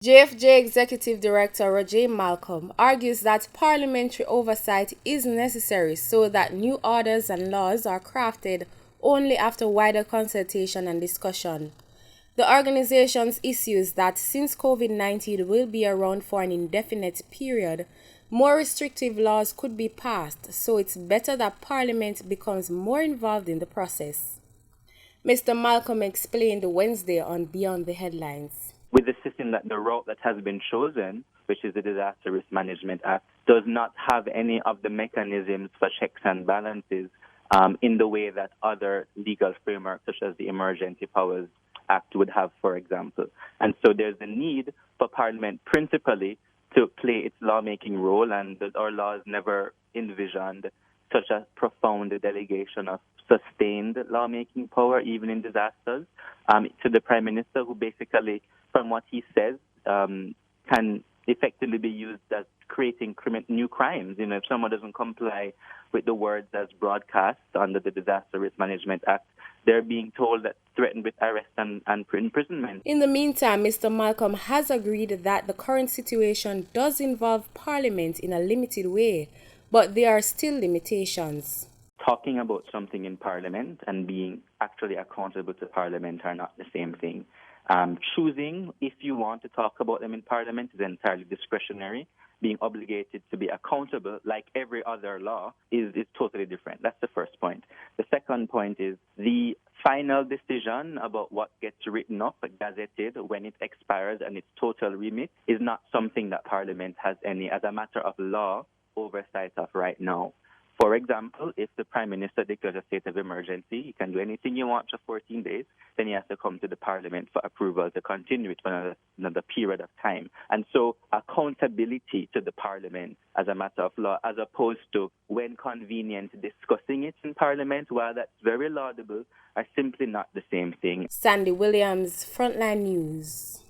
JFJ Executive Director Roger Malcolm argues that parliamentary oversight is necessary so that new orders and laws are crafted only after wider consultation and discussion. The organization issues that since COVID-19 will be around for an indefinite period, more restrictive laws could be passed, so it's better that Parliament becomes more involved in the process. Mr. Malcolm explained Wednesday on Beyond the Headlines. With the system that the route that has been chosen, which is the Disaster Risk Management Act, does not have any of the mechanisms for checks and balances in the way that other legal frameworks, such as the Emergency Powers Act, would have, for example. And so there's a need for Parliament principally to play its lawmaking role, and our laws never envisioned such a profound delegation of sustained lawmaking power, even in disasters, to the Prime Minister, who basically, from what he says, can effectively be used as creating new crimes. You know, if someone doesn't comply with the words as broadcast under the Disaster Risk Management Act, they're being told that threatened with arrest and imprisonment. In the meantime, Mr. Malcolm has agreed that the current situation does involve Parliament in a limited way, but there are still limitations. Talking about something in Parliament and being actually accountable to Parliament are not the same thing. Choosing if you want to talk about them in Parliament is entirely discretionary. Being obligated to be accountable, like every other law, is totally different. That's the first point. The second point is the final decision about what gets written up, gazetted, when it expires and its total remit is not something that Parliament has any, as a matter of law, oversight of right now. For example, if the Prime Minister declares a state of emergency, he can do anything he wants for 14 days, then he has to come to the Parliament for approval to continue it for another period of time. And so accountability to the Parliament as a matter of law, as opposed to, when convenient, discussing it in Parliament, while that's very laudable, are simply not the same thing. Sandy Williams, Frontline News.